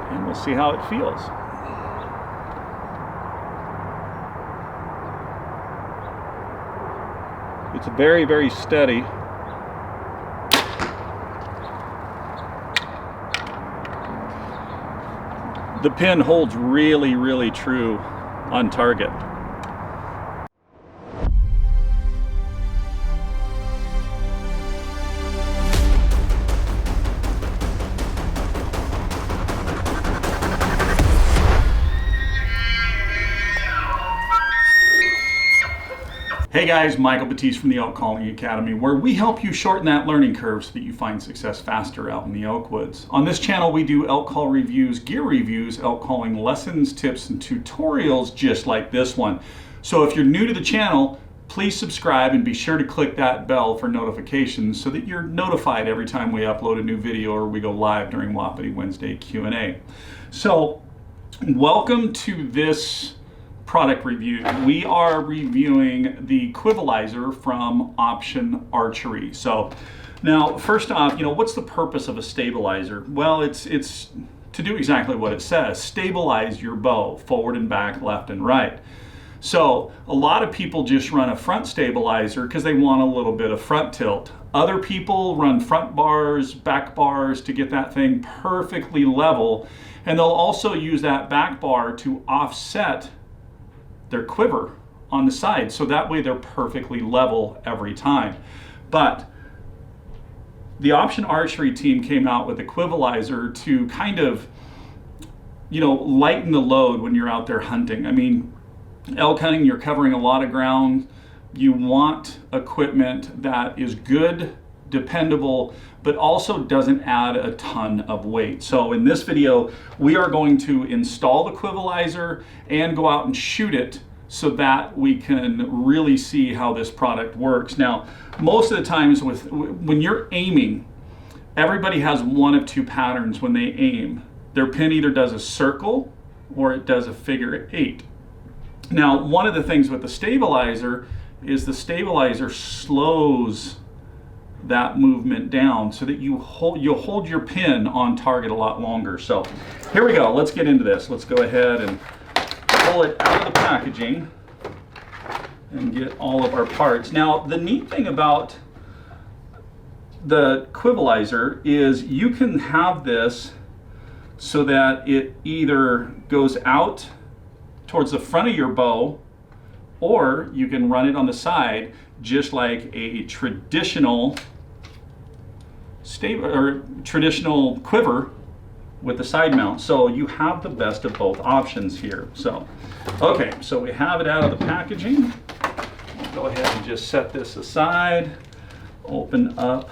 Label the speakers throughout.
Speaker 1: and we'll see how it feels. It's very, very steady. The pin holds really, really true on target. Hey guys, Michael Batiste from the Elk Calling Academy, where we help you shorten that learning curve so that you find success faster out in the elk woods. On this channel, we do elk call reviews, gear reviews, elk calling lessons, tips, and tutorials just like this one. So if you're new to the channel, please subscribe and be sure to click that bell for notifications so that you're notified every time we upload a new video or we go live during Wapiti Wednesday Q&A. So welcome to this product review. We are reviewing the Quivalizer from Option Archery. So now, first off, what's the purpose of a stabilizer? Well, it's to do exactly what it says, stabilize your bow forward and back, left and right. So a lot of people just run a front stabilizer because they want a little bit of front tilt. Other people run front bars, back bars to get that thing perfectly level. And they'll also use that back bar to offset their quiver on the side, so that way they're perfectly level every time. But the Option Archery team came out with a Quivalizer to kind of, lighten the load when you're out there hunting. I mean, elk hunting, you're covering a lot of ground. You want equipment that is good, dependable, but also doesn't add a ton of weight. So in this video, we are going to install the Quivalizer and go out and shoot it so that we can really see how this product works. Now, most of the times when you're aiming, everybody has one of two patterns when they aim. Their pin either does a circle or it does a figure 8. Now, one of the things with the stabilizer is the stabilizer slows that movement down so that you'll hold your pin on target a lot longer. So here we go, let's get into this. Let's go ahead and pull it out of the packaging and get all of our parts. Now, the neat thing about the Quivalizer is you can have this so that it either goes out towards the front of your bow, or you can run it on the side just like a traditional traditional quiver with the side mount. So you have the best of both options here. So, okay, so we have it out of the packaging. We'll go ahead and just set this aside, open up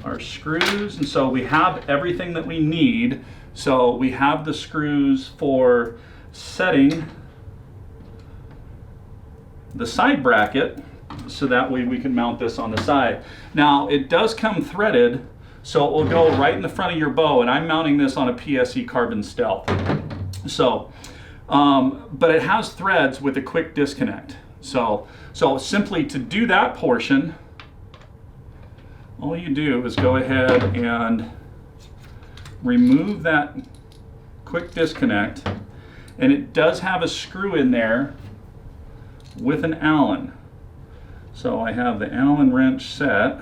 Speaker 1: our screws. And so we have everything that we need. So we have the screws for setting the side bracket, so that way we can mount this on the side. Now, it does come threaded, so it will go right in the front of your bow, and I'm mounting this on a PSE Carbon Stealth. So, but it has threads with a quick disconnect. So simply to do that portion, all you do is go ahead and remove that quick disconnect, and it does have a screw in there with an Allen. So I have the Allen wrench set.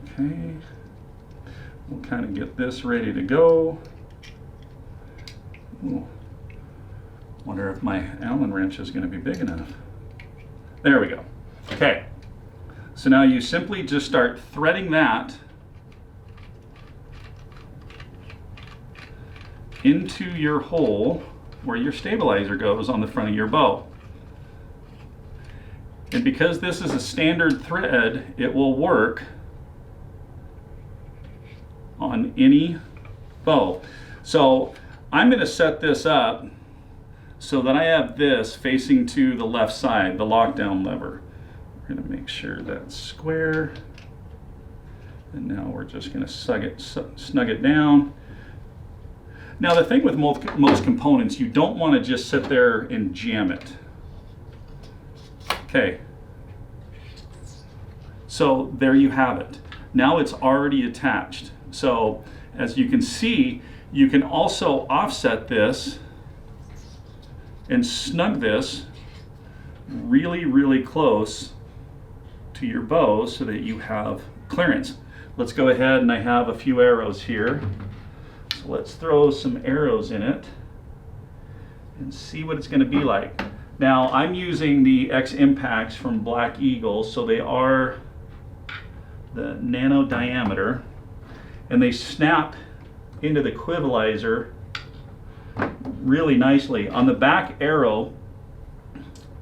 Speaker 1: Okay, we'll kind of get this ready to go. Ooh. Wonder if my Allen wrench is going to be big enough. There we go. Okay, so now you simply just start threading that into your hole where your stabilizer goes on the front of your bow. And because this is a standard thread, it will work on any bow. So I'm going to set this up so that I have this facing to the left side, the lockdown lever. We're going to make sure that's square. And now we're just going to snug it down. Now the thing with most components, you don't want to just sit there and jam it. Okay, so there you have it. Now it's already attached. So As you can see, you can also offset this and snug this really, really close to your bow so that you have clearance. Let's go ahead, and I have a few arrows here. So let's throw some arrows in it and see what it's going to be like. Now I'm using the X Impacts from Black Eagle, so they are the nano diameter, and they snap into the Quivalizer really nicely. On the back arrow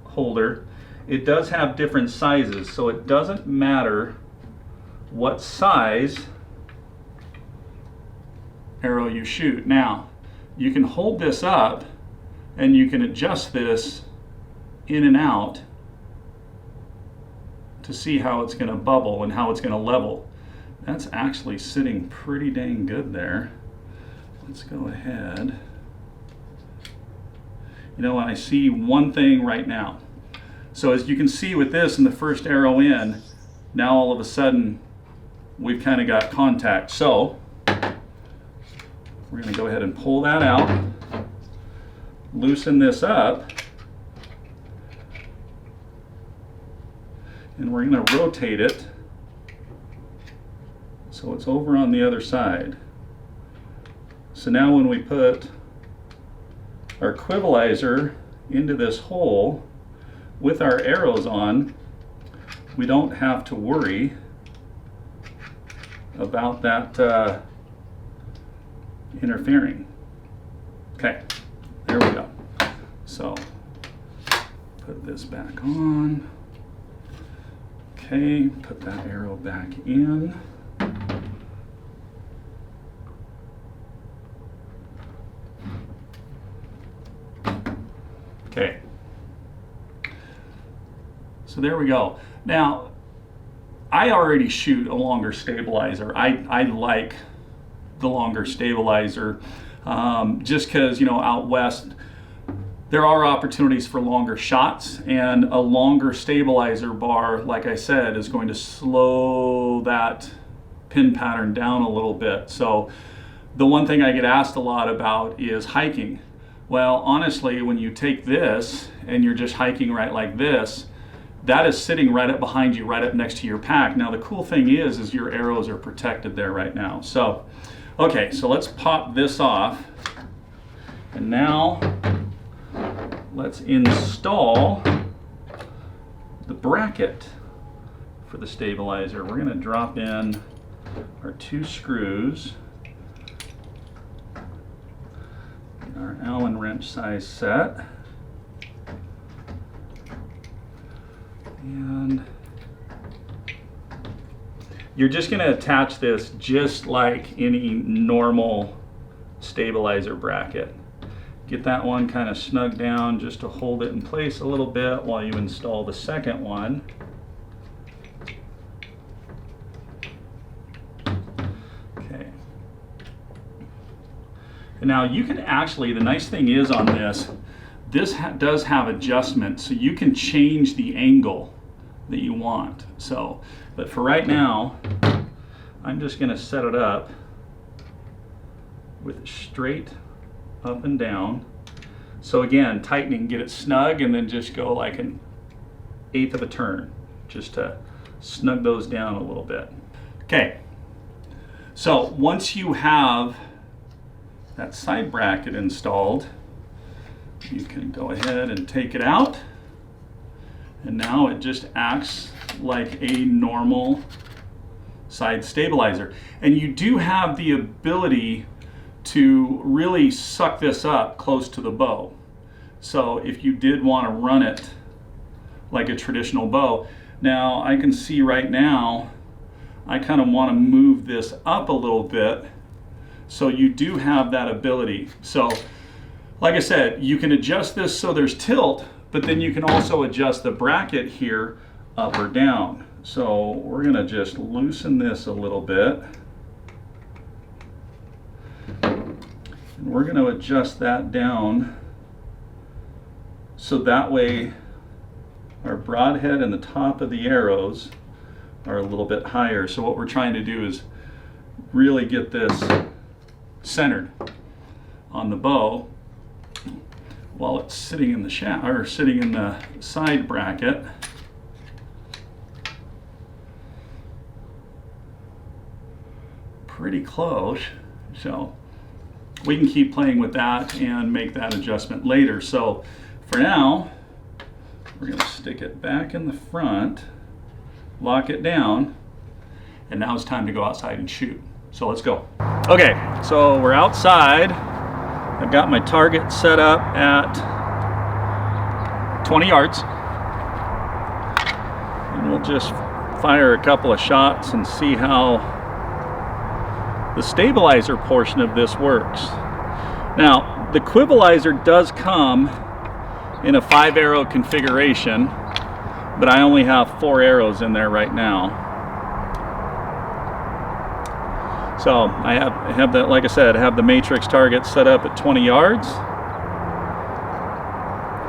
Speaker 1: holder, it does have different sizes, so it doesn't matter what size arrow you shoot. Now, you can hold this up and you can adjust this in and out to see how it's going to bubble and how it's going to level. That's actually sitting pretty dang good there. Let's go ahead. You know, I see one thing right now. So as you can see with this and the first arrow in, now all of a sudden we've kind of got contact. So we're going to go ahead and pull that out, loosen this up, and we're going to rotate it so it's over on the other side. So now when we put our Quivalizer into this hole with our arrows on, we don't have to worry about that interfering. Okay, there we go. So put this back on. Okay, put that arrow back in. Okay. So there we go. Now, I already shoot a longer stabilizer. I like the longer stabilizer just because, you know, out west there are opportunities for longer shots, and a longer stabilizer bar, like I said, is going to slow that pin pattern down a little bit. So the one thing I get asked a lot about is hiking. Well, honestly, when you take this and you're just hiking right like this, that is sitting right up behind you, right up next to your pack. Now the cool thing is your arrows are protected there right now. So, okay, so let's pop this off. And now let's install the bracket for the stabilizer. We're going to drop in our 2 screws, our Allen wrench size set, and you're just going to attach this just like any normal stabilizer bracket. Get that one kind of snug down just to hold it in place a little bit while you install the second one. Okay. And now you can actually, the nice thing is on this, does have adjustment, so you can change the angle that you want. So, but for right now, I'm just going to set it up with straight up and down. So again, tightening, get it snug, and then just go like an 1/8 of a turn just to snug those down a little bit. Okay, so once you have that side bracket installed, you can go ahead and take it out, and now it just acts like a normal side stabilizer. And you do have the ability to really suck this up close to the bow. So if you did want to run it like a traditional bow, now I can see right now I kind of want to move this up a little bit, so you do have that ability. So like I said, you can adjust this so there's tilt, but then you can also adjust the bracket here up or down. So we're going to just loosen this a little bit. And we're going to adjust that down so that way our broadhead and the top of the arrows are a little bit higher. So what we're trying to do is really get this centered on the bow while it's sitting in the shaft or sitting in the side bracket. Pretty close, so we can keep playing with that and make that adjustment later. So for now, we're going to stick it back in the front, lock it down, and now it's time to go outside and shoot. So let's go. Okay, so we're outside. I've got my target set up at 20 yards. And we'll just fire a couple of shots and see how the stabilizer portion of this works. Now, the Quivalizer does come in a 5-arrow configuration, but I only have 4 arrows in there right now. So I have that, like I said, I have the matrix target set up at 20 yards,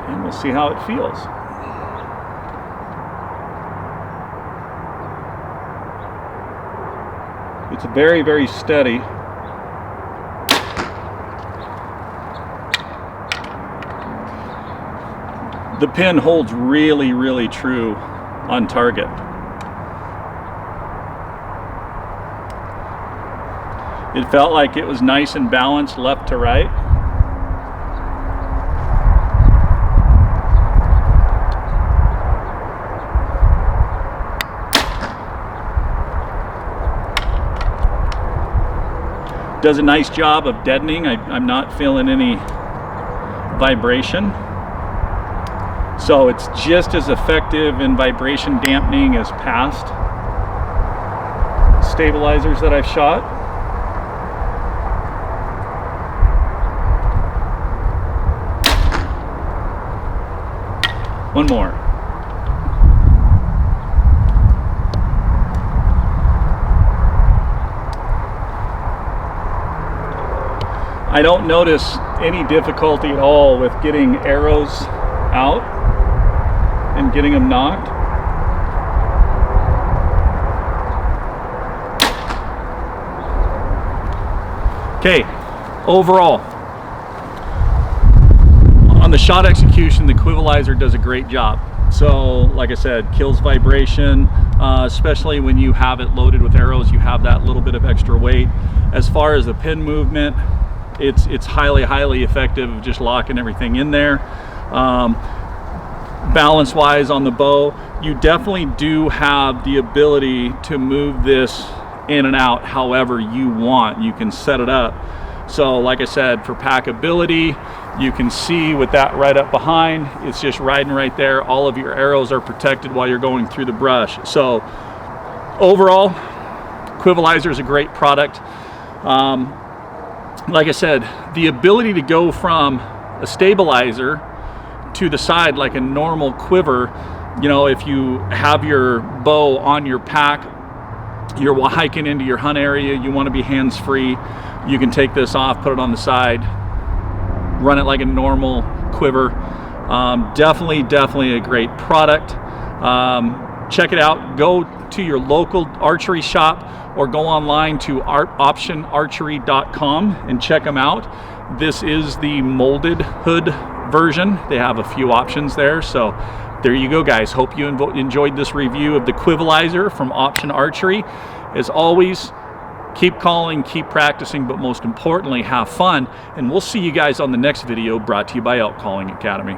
Speaker 1: and we'll see how it feels. It's very, very steady. The pin holds really, really true on target. It felt like it was nice and balanced left to right. Does a nice job of deadening. I'm not feeling any vibration. So it's just as effective in vibration dampening as past stabilizers that I've shot. One more. I don't notice any difficulty at all with getting arrows out and getting them knocked. Okay, overall, on the shot execution, the Quivalizer does a great job. So, like I said, kills vibration, especially when you have it loaded with arrows. You have that little bit of extra weight. As far as the pin movement, it's highly, highly effective of just locking everything in there. Balance-wise on the bow, you definitely do have the ability to move this in and out however you want. You can set it up. So like I said, for packability, you can see with that right up behind, it's just riding right there. All of your arrows are protected while you're going through the brush. So overall, Quivalizer is a great product. Like I said, the ability to go from a stabilizer to the side like a normal quiver, you know, if you have your bow on your pack, you're hiking into your hunt area, you want to be hands-free, you can take this off, put it on the side, run it like a normal quiver. Definitely a great product. Check it out. Go to your local archery shop or go online to optionarchery.com and check them out. This is the molded hood version. They have a few options there. So there you go, guys. Hope you enjoyed this review of the Quivalizer from Option Archery. As always, keep calling, keep practicing, but most importantly, have fun. And we'll see you guys on the next video brought to you by Elk Calling Academy.